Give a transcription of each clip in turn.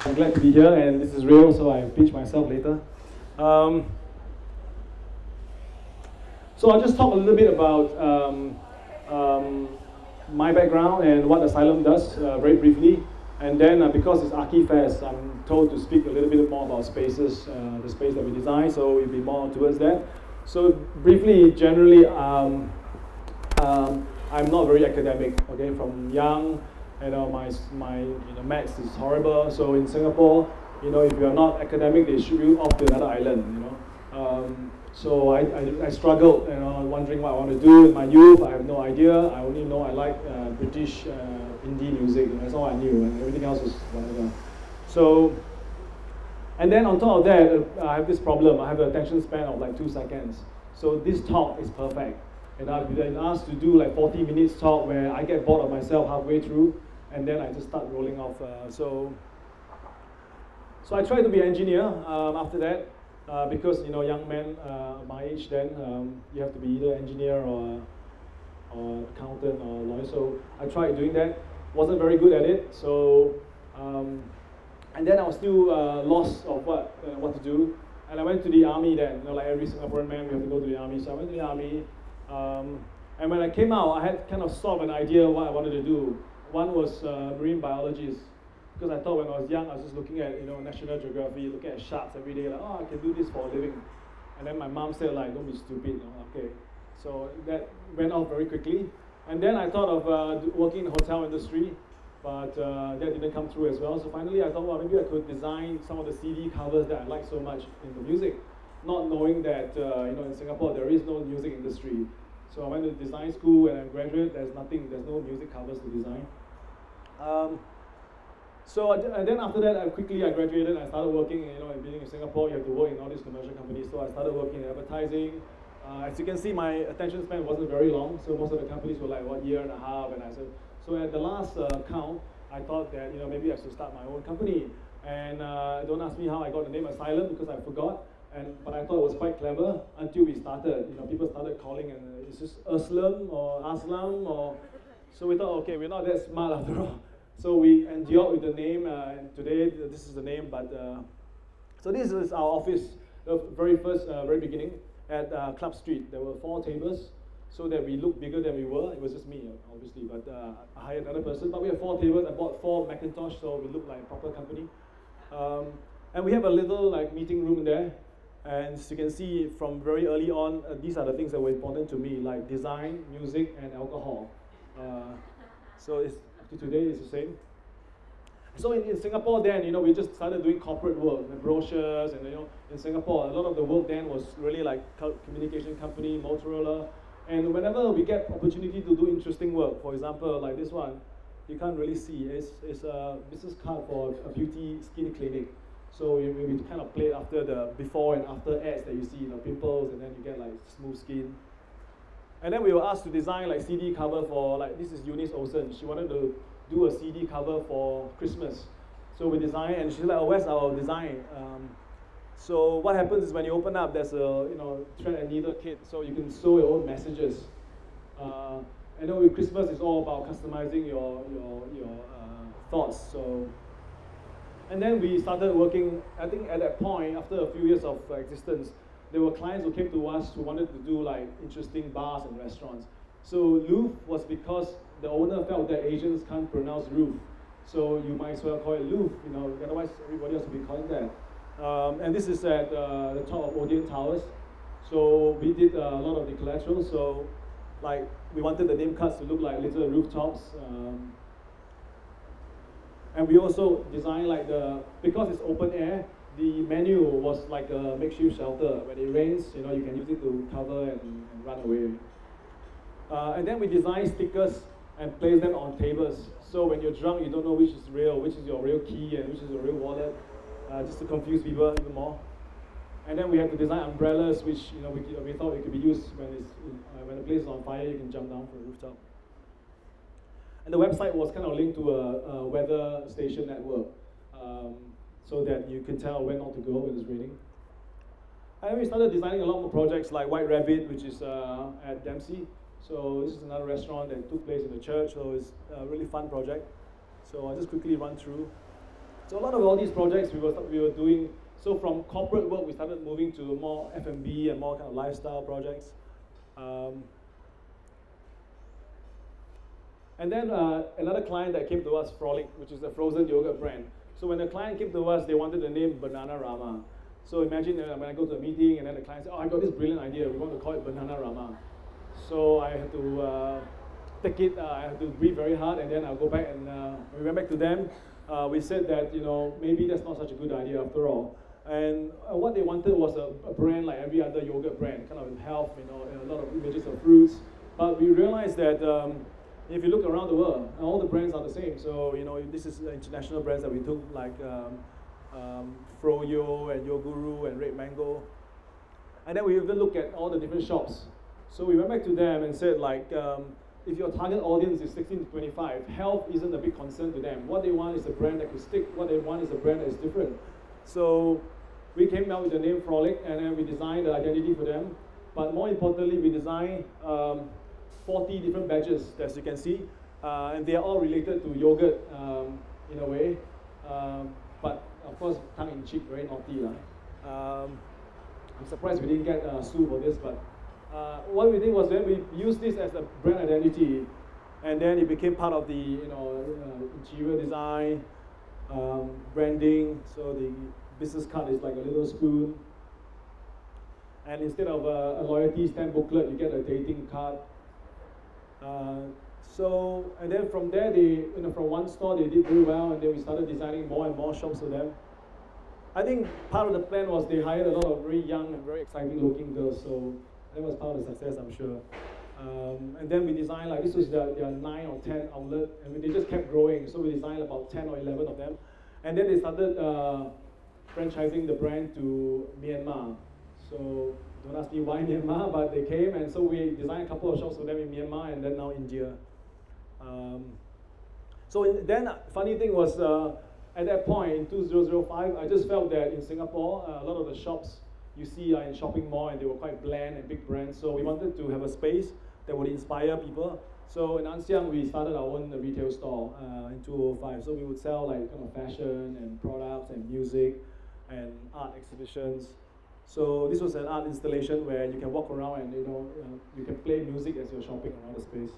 I'm glad to be here, and this is real, so I pitch myself later. So I'll just talk a little bit about my background and what Asylum does very briefly. And then because it's ArchiFest, I'm told to speak a little bit more about spaces, the space that we design, so it'll be more towards that. So briefly, generally, I'm not very academic, okay, from young. My maths is horrible. So in Singapore, if you're not academic, they ship you off to another island. So I struggled, wondering what I want to do in my youth. I have no idea. I only know I like British indie music. That's all I knew, and everything else was whatever. So, and then on top of that, I have this problem. I have an attention span of like 2 seconds. So this talk is perfect. And I've been asked to do like 40 minutes talk where I get bored of myself halfway through, and then I just start rolling off. So I tried to be an engineer after that, because young men my age then, you have to be either engineer or accountant or lawyer. So I tried doing that, wasn't very good at it. So and then I was still lost of what to do. And I went to the army then. Like every Singaporean man, we have to go to the army. So I went to the army. And when I came out, I had kind of sort of an idea of what I wanted to do. One was marine biologist, because I thought when I was young, I was just looking at National Geography, looking at sharks every day, like, oh, I can do this for a living. And then my mom said, like, don't be stupid. Okay, so that went off very quickly. And then I thought of working in the hotel industry, but that didn't come through as well. So finally, I thought, well, maybe I could design some of the CD covers that I like so much in the music, not knowing that in Singapore there is no music industry. So I went to design school, and I graduated. There's no music covers to design. And then after that, I graduated. I started working. Being in Singapore, you have to work in all these commercial companies. So I started working in advertising. As you can see, my attention span wasn't very long. So most of the companies were like 1.5 years. And I said, so at the last count, I thought that maybe I should start my own company. And don't ask me how I got the name Asylum, because I forgot. But I thought it was quite clever until we started. People started calling, and is this Asylum or Aslam or? So we thought, okay, we're not that smart after all. So we endured with the name, and today this is the name. But so this is our office, the very beginning at Club Street. There were 4 tables, so that we looked bigger than we were. It was just me, obviously, but I hired another person. But we have 4 tables. I bought 4 Macintosh, so we look like a proper company. And we have a little meeting room in there. And as you can see from very early on, these are the things that were important to me, like design, music, and alcohol. So today it's the same. So in Singapore then, we just started doing corporate work, the brochures, and in Singapore, a lot of the work then was really like communication company, Motorola. And whenever we get opportunity to do interesting work, for example, like this one, you can't really see. It's a business card for a beauty skin clinic. So we kind of played after the before and after ads that you see, pimples, and then you get like smooth skin. And then we were asked to design like CD cover for this is Eunice Olsen. She wanted to do a CD cover for Christmas. So we designed, and she's like, oh, where's our design? So what happens is when you open up, there's a thread and needle kit, so you can sew your own messages. And then with Christmas, it's all about customizing your thoughts. So. And then we started working. I think at that point, after a few years of existence, there were clients who came to us who wanted to do interesting bars and restaurants. So Louvre was because the owner felt that Asians can't pronounce roof. So you might as well call it Louvre, otherwise everybody else will be calling that. And this is at the top of Odeon Towers. So we did a lot of the collateral. So we wanted the name cards to look like little rooftops. And we also designed because it's open air, the menu was like a makeshift shelter. When it rains, you can use it to cover and run away. And then we designed stickers and place them on tables. So when you're drunk, you don't know which is real, which is your real key, and which is your real wallet, just to confuse people even more. And then we had to design umbrellas, which we thought it could be used when the place is on fire, you can jump down from the rooftop. And the website was kind of linked to a weather station network, so that you can tell when not to go when it's raining. And we started designing a lot more projects like White Rabbit, which is at Dempsey. So this is another restaurant that took place in the church, so it's a really fun project. So I'll just quickly run through. So a lot of all these projects we were doing. So from corporate work, we started moving to more F&B and more kind of lifestyle projects. And then another client that came to us, Frolic, which is a frozen yogurt brand. So when the client came to us, they wanted the name Banana Rama. So imagine when I go to a meeting and then the client said, oh, I got this brilliant idea, we want to call it Banana Rama. So I had to take it, I had to breathe very hard, and then I'll go back and when we went back to them, we said that maybe that's not such a good idea after all. And what they wanted was a brand like every other yogurt brand, kind of in health, and a lot of images of fruits. But we realized that if you look around the world, all the brands are the same. So this is international brands that we took, like Froyo and Yoguru and Red Mango. And then we even looked at all the different shops. So we went back to them and said, if your target audience is 16 to 25, health isn't a big concern to them. What they want is a brand that could stick. What they want is a brand that is different. So we came out with the name Frolic, and then we designed the identity for them. But more importantly, we designed 40 different badges, as you can see. And they are all related to yogurt in a way. But of course, tongue-in-cheek, very naughty. I'm surprised we didn't get sued for this, but what we did was then we used this as a brand identity, and then it became part of the interior design, branding. So the business card is like a little spoon, and instead of a loyalty stamp booklet, you get a dating card. And then from there, from one store they did very well, and then we started designing more and more shops for them. I think part of the plan was they hired a lot of very young and very exciting looking girls, so that was part of the success, I'm sure. And then we designed, this was their 9 or 10 outlet, and they just kept growing, so we designed about 10 or 11 of them. And then they started franchising the brand to Myanmar. So don't ask me why Myanmar, but they came, and so we designed a couple of shops for them in Myanmar, and then now India. Then funny thing was, at that point in 2005, I just felt that in Singapore, a lot of the shops you see are in shopping mall, and they were quite bland and big brands. So we wanted to have a space that would inspire people. So in Ann Siang, we started our own retail store in 2005. So we would sell kind of fashion and products and music and art exhibitions. So this was an art installation where you can walk around and you can play music as you're shopping around the space.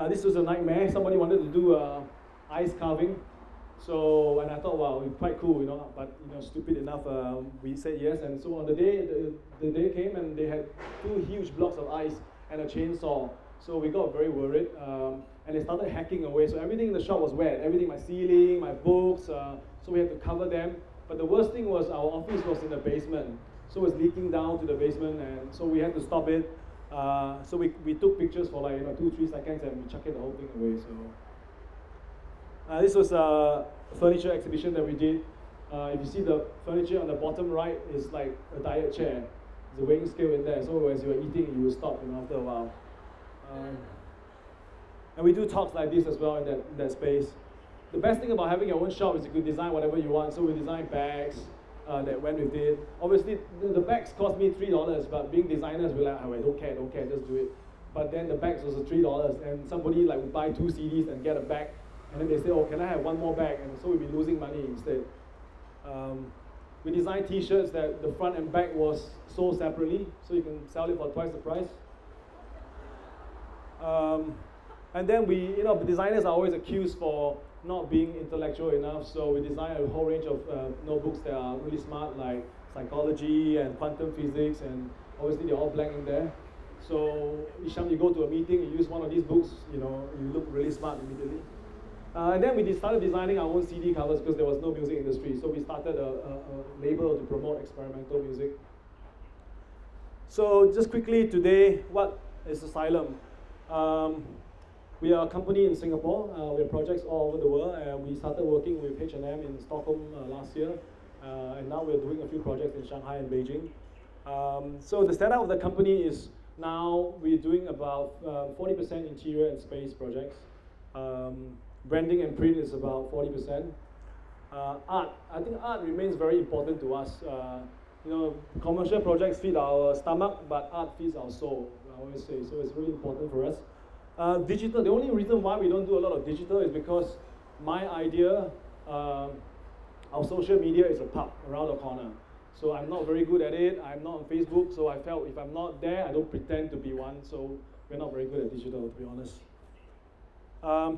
This was a nightmare. Somebody wanted to do ice carving. So, and I thought, wow, it's quite cool, but stupid enough, we said yes. And so on the day came, and they had 2 huge blocks of ice and a chainsaw. So we got very worried, and they started hacking away. So everything in the shop was wet, everything, my ceiling, my books, so we had to cover them. But the worst thing was our office was in the basement. So it was leaking down to the basement, and so we had to stop it. So we took pictures for 2-3 seconds, and we chucked the whole thing away. So this was a furniture exhibition that we did. If you see the furniture on the bottom right is like a diet chair. There's a weighing scale in there, so as you're eating, you will stop after a while. And we do talks like this as well in that space. The best thing about having your own shop is you could design whatever you want. So we designed bags that went with it. Obviously, the bags cost me $3, but being designers, we're like, oh, I don't care, just do it. But then the bags was $3, and somebody would buy 2 CDs and get a bag, and then they say, oh, can I have one more bag? And so we'd be losing money instead. We designed T-shirts that the front and back was sold separately, so you can sell it for twice the price. And then the designers are always accused for not being intellectual enough, so we designed a whole range of notebooks that are really smart, like psychology and quantum physics, and obviously they're all blank in there. So each time you go to a meeting, you use one of these books, you look really smart immediately. And then we started designing our own CD covers because there was no music industry, so we started a label to promote experimental music. So just quickly today, what is Asylum? We are a company in Singapore. We have projects all over the world. We started working with H&M in Stockholm last year. And now we're doing a few projects in Shanghai and Beijing. So the setup of the company is now we're doing about 40% interior and space projects. Branding and print is about 40%. Art, I think art remains very important to us. Commercial projects feed our stomach, but art feeds our soul, I always say. So it's really important for us. Digital, the only reason why we don't do a lot of digital is because my idea, our social media is a pub around the corner. So I'm not very good at it. I'm not on Facebook, so I felt if I'm not there, I don't pretend to be one. So we're not very good at digital, to be honest.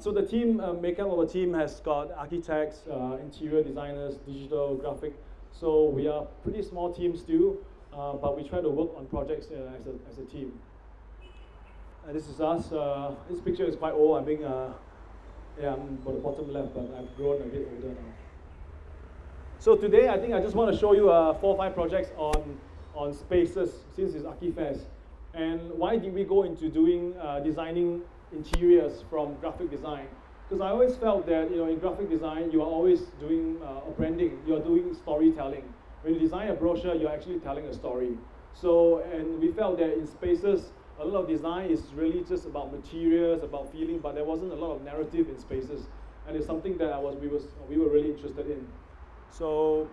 So the team, makeup of a team has got architects, interior designers, digital, graphic. So we are a pretty small team still, but we try to work on projects as a team. This is us. This picture is quite old. I think, I'm on the bottom left, but I've grown a bit older now. So today, I think I just want to show you 4 or 5 projects on spaces since it's ArchiFest. And why did we go into doing designing interiors from graphic design? Because I always felt that in graphic design, you are always doing a branding. You are doing storytelling. When you design a brochure, you're actually telling a story. So, and we felt that in spaces, a lot of design is really just about materials, about feeling, but there wasn't a lot of narrative in spaces. And it's something that we were really interested in. So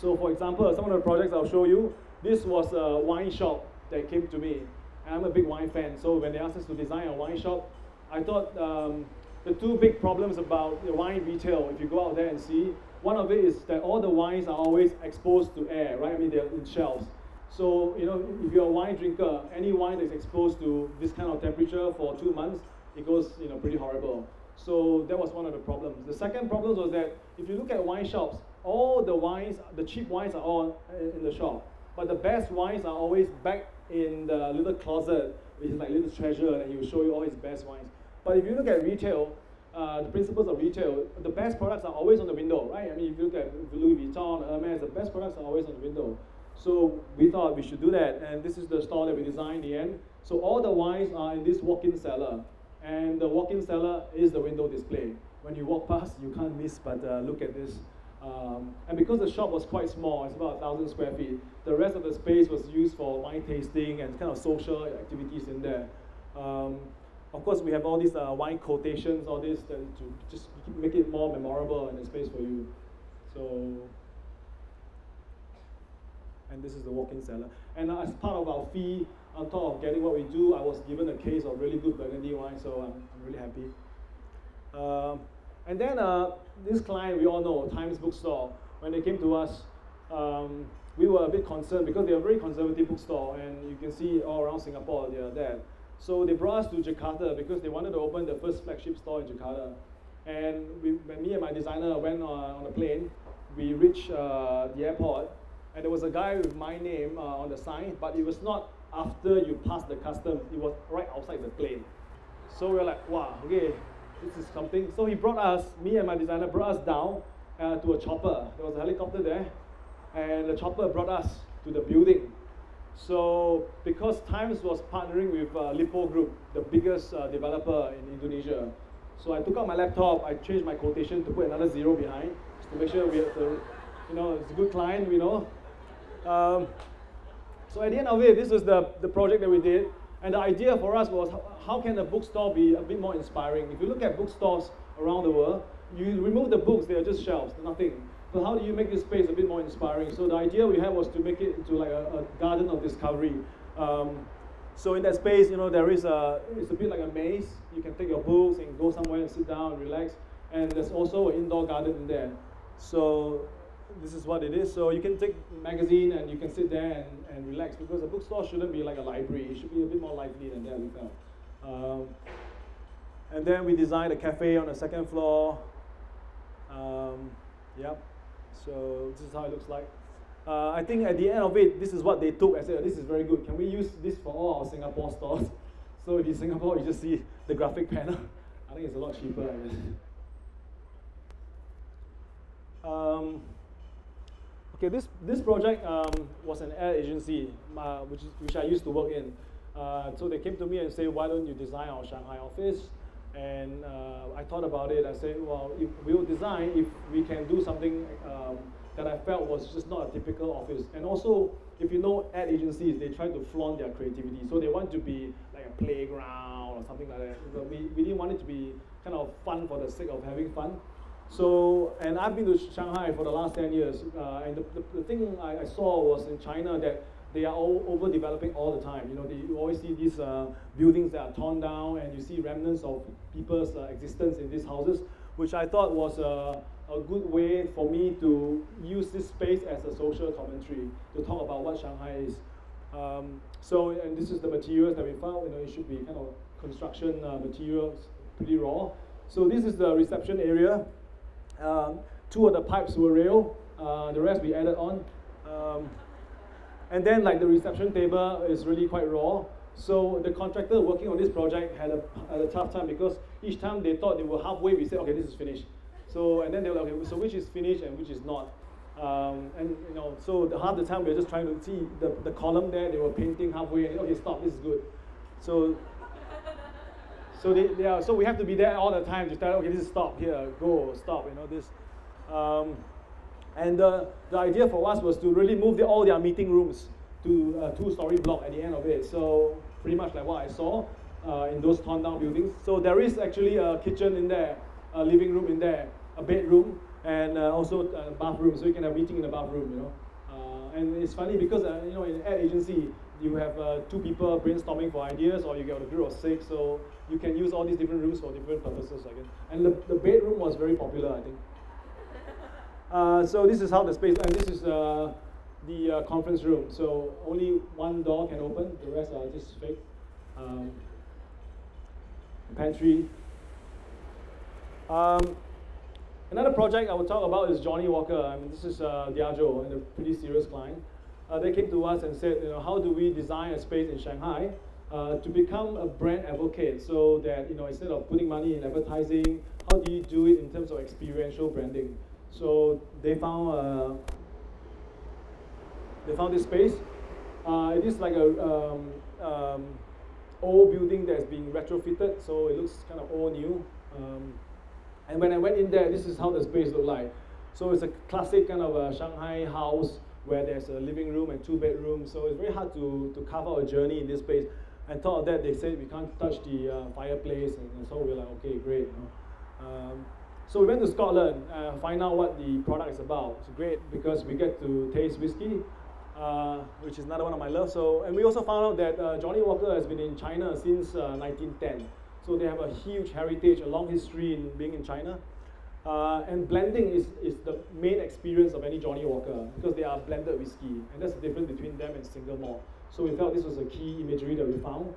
for example, some of the projects I'll show you, this was a wine shop that came to me. And I'm a big wine fan, so when they asked us to design a wine shop, I thought the 2 big problems about the wine retail, if you go out there and see, one of it is that all the wines are always exposed to air, right? I mean, they're in shelves. So, if you're a wine drinker, any wine that's exposed to this kind of temperature for 2 months, it goes, pretty horrible. So that was one of the problems. The second problem was that if you look at wine shops, all the wines, the cheap wines are all in the shop, but the best wines are always back in the little closet, which is like little treasure, and he will show you all his best wines. But if you look at retail, the principles of retail, the best products are always on the window, right? I mean, if you look at Louis Vuitton, Hermes, the best products are always on the window. So we thought we should do that, and this is the store that we designed in the end. So all the wines are in this walk-in cellar, and the walk-in cellar is the window display. When you walk past, you can't miss but look at this. And because the shop was quite small, it's about 1,000 square feet, the rest of the space was used for wine tasting and kind of social activities in there. Of course, we have all these wine quotations, all this, to just make it more memorable in the space for you. So, and this is the walk-in cellar. And as part of our fee, on top of getting what we do, I was given a case of really good Burgundy wine, so I'm really happy. And then this client, we all know, Times Bookstore, when they came to us, we were a bit concerned because they're a very conservative bookstore, and you can see all around Singapore they are there. So they brought us to Jakarta because they wanted to open the first flagship store in Jakarta. And when me and my designer went on a plane, we reached the airport, and there was a guy with my name on the sign, but it was not after you pass the customs, it was right outside the plane. So we were like, wow, okay, this is something. So he brought us, me and my designer brought us down to a chopper. There was a helicopter there, and the chopper brought us to the building. So because Times was partnering with Lippo Group, the biggest developer in Indonesia, so I took out my laptop, I changed my quotation to put another 0 behind, just to make sure we have the, it's a good client, So at the end of it, this was the project that we did. And the idea for us was, how can a bookstore be a bit more inspiring? If you look at bookstores around the world, you remove the books, they are just shelves, nothing. But how do you make this space a bit more inspiring? So the idea we had was to make it into like a garden of discovery. So in that space, there is it's a bit like a maze. You can take your books and go somewhere and sit down and relax. And there's also an indoor garden in there. So this is what it is. So you can take a magazine and you can sit there and relax, because a bookstore shouldn't be like a library. It should be a bit more lively than that, we felt. And then we designed a cafe on the 2nd floor. Yep. So this is how it looks like. I think at the end of it, this is what they took. I said, this is very good. Can we use this for all our Singapore stores? So if in Singapore, you just see the graphic panel. I think it's a lot cheaper, I guess. Okay, this project was an ad agency, which I used to work in. So they came to me and said, why don't you design our Shanghai office? And I thought about it. I said, well, if we'll design, if we can do something that I felt was just not a typical office. And also, if you know ad agencies, they try to flaunt their creativity. So they want to be like a playground or something like that. But we didn't want it to be kind of fun for the sake of having fun. So, and I've been to Shanghai for the last 10 years. And the thing I saw was in China that they are all overdeveloping all the time. You know, you always see these buildings that are torn down, and you see remnants of people's existence in these houses, which I thought was a good way for me to use this space as a social commentary to talk about what Shanghai is. So, and this is the materials that we found. You know, it should be kind of construction materials, pretty raw. So this is the reception area. Two of the pipes were rail. The rest we added on. And then like the reception table is really quite raw. So the contractor working on this project had a tough time because each time they thought they were halfway, we said, okay, this is finished. So, and then they were like, okay, so which is finished and which is not? And you know, so half the time we were just trying to see the column there, they were painting halfway, and okay, stop, this is good. So so we have to be there all the time to tell, okay, this is stop, here, go, stop, you know, this. And the idea for us was to really move all their meeting rooms to a two-story block at the end of it. So pretty much like what I saw in those torn down buildings. So there is actually a kitchen in there, a living room in there, a bedroom, and also a bathroom. So you can have a meeting in the bathroom, you know. And it's funny because you know, in an ad agency, you have two people brainstorming for ideas, or you get a group of 6. So you can use all these different rooms for different purposes, I guess. And the bedroom was very popular, I think. So this is how the space, and this is the conference room. So only one door can open, the rest are just fake. Pantry. Another project I will talk about is Johnny Walker. I mean, this is Diageo, and a pretty serious client. They came to us and said, you know, how do we design a space in Shanghai to become a brand advocate, so that, you know, instead of putting money in advertising, how do you do it in terms of experiential branding? So they found this space. It is like a old building that's being retrofitted, so it looks kind of old new. And when I went in there, this is how the space looked like. So it's a classic kind of a Shanghai house where there's a living room and 2 bedrooms. So it's very hard to carve out a journey in this space. And thought of that, they said we can't touch the fireplace, and so we're like, okay, great. You know? So we went to Scotland, find out what the product is about. It's great because we get to taste whiskey, which is another one of my loves. So, and we also found out that Johnny Walker has been in China since 1910. So they have a huge heritage, a long history in being in China. And blending is the main experience of any Johnny Walker because they are blended whiskey, and that's the difference between them and single malt. So we felt this was a key imagery that we found.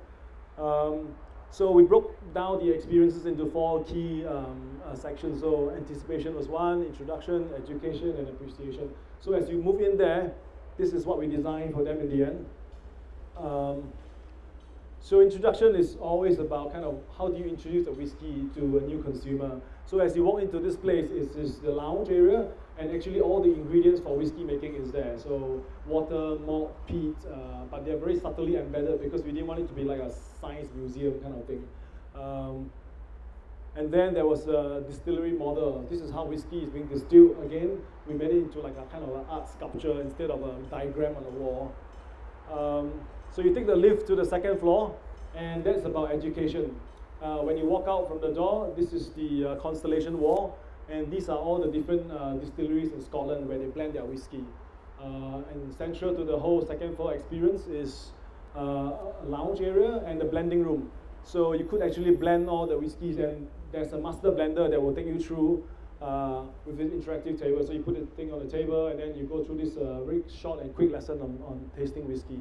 So we broke down the experiences into 4 key sections. So anticipation was 1, introduction, education, and appreciation. So as you move in there, this is what we designed for them in the end. So introduction is always about kind of how do you introduce a whiskey to a new consumer. So as you walk into this place, it's the lounge area, and actually all the ingredients for whiskey making is there. So water, malt, peat, but they're very subtly embedded because we didn't want it to be like a science museum kind of thing. And then there was a distillery model. This is how whiskey is being distilled. Again, we made it into like a kind of an art sculpture instead of a diagram on the wall. So you take the lift to the 2nd floor, and that's about education. When you walk out from the door, this is the Constellation Wall, and these are all the different distilleries in Scotland where they blend their whiskey. And central to the whole 2nd floor experience is a lounge area and the blending room. So you could actually blend all the whiskeys, and there's a master blender that will take you through with this interactive table. So you put the thing on the table, and then you go through this very short and quick lesson on tasting whiskey.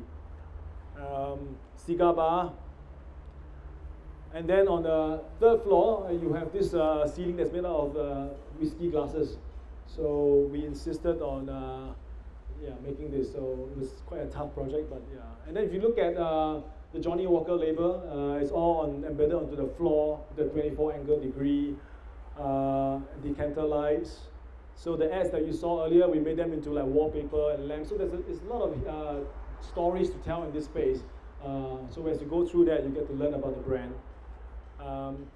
Cigar bar. And then on the 3rd floor, you have this ceiling that's made out of whiskey glasses. So we insisted on making this. So it was quite a tough project, but yeah. And then if you look at the Johnny Walker label, it's all embedded onto the floor, the 24 angle degree, decanter lights. So the ads that you saw earlier, we made them into like wallpaper and lamps. So there's a lot of stories to tell in this space. So as you go through that, you get to learn about the brand.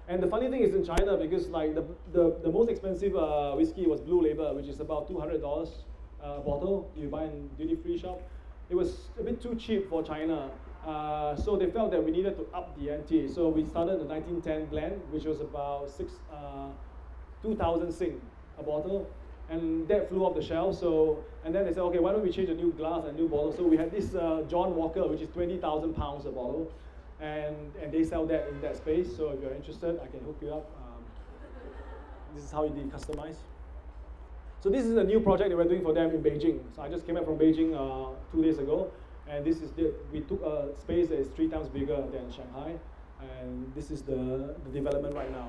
And the funny thing is in China, because like the most expensive whiskey was Blue Label, which is about $200 a bottle. You buy in duty-free shop. It was a bit too cheap for China. So they felt that we needed to up the ante. So we started the 1910 blend, which was about 2,000 Sing a bottle. And that flew off the shelf. So, and then they said, okay, why don't we change a new glass and new bottle? So we had this John Walker, which is 20,000 pounds a bottle. And they sell that in that space. So if you're interested, I can hook you up. This is how you customize. So this is a new project that we're doing for them in Beijing. So I just came back from Beijing 2 days ago. And this is we took a space that is 3 times bigger than Shanghai. And this is the development right now.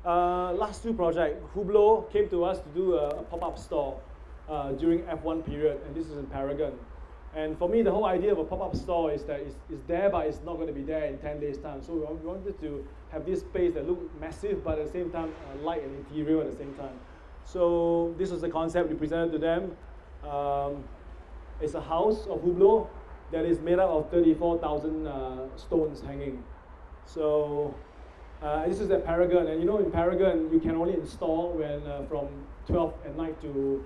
Yeah. Last 2 projects, Hublot came to us to do a pop-up store during F1 period. And this is in Paragon. And for me, the whole idea of a pop-up store is that it's there, but it's not going to be there in 10 days' time. So we wanted to have this space that looked massive, but at the same time, light and interior at the same time. So this was the concept we presented to them. It's a house of Hublot that is made up of 34,000 stones hanging. So this is at Paragon. And you know, in Paragon, you can only install when from 12 at night to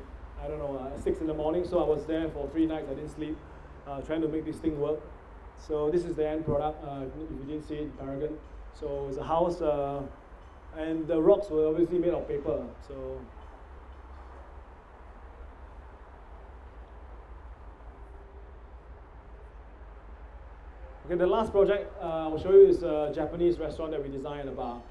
6 in the morning. So I was there for 3 nights. I didn't sleep, trying to make this thing work. So this is the end product. If you didn't see it, Paragon. So it's a house, and the rocks were obviously made of paper. So okay, the last project I will show you is a Japanese restaurant that we designed and a bar.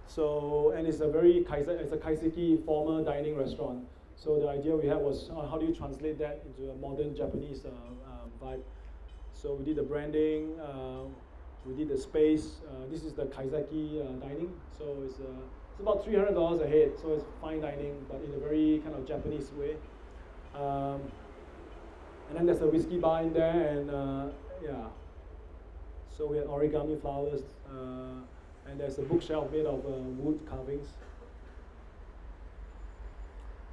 So, and it's a kaiseki formal dining restaurant. So the idea we had was how do you translate that into a modern Japanese vibe. So we did the branding, we did the space. This is the kaiseki dining. So it's about $300 a head. So it's fine dining, but in a very kind of Japanese way. And then there's a whiskey bar in there, and yeah. So we had origami flowers, and there's a bookshelf made of wood carvings.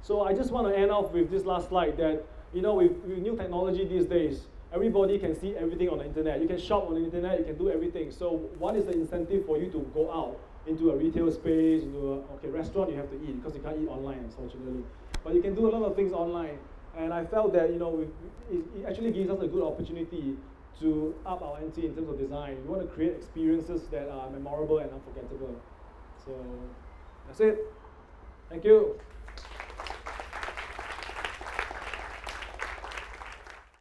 So I just want to end off with this last slide that, you know, with new technology these days, everybody can see everything on the internet. You can shop on the internet, you can do everything. So what is the incentive for you to go out into a retail space, into a restaurant you have to eat, because you can't eat online, unfortunately. But you can do a lot of things online. And I felt that, you know, it actually gives us a good opportunity to up our ante in terms of design. We want to create experiences that are memorable and unforgettable. So that's it. Thank you.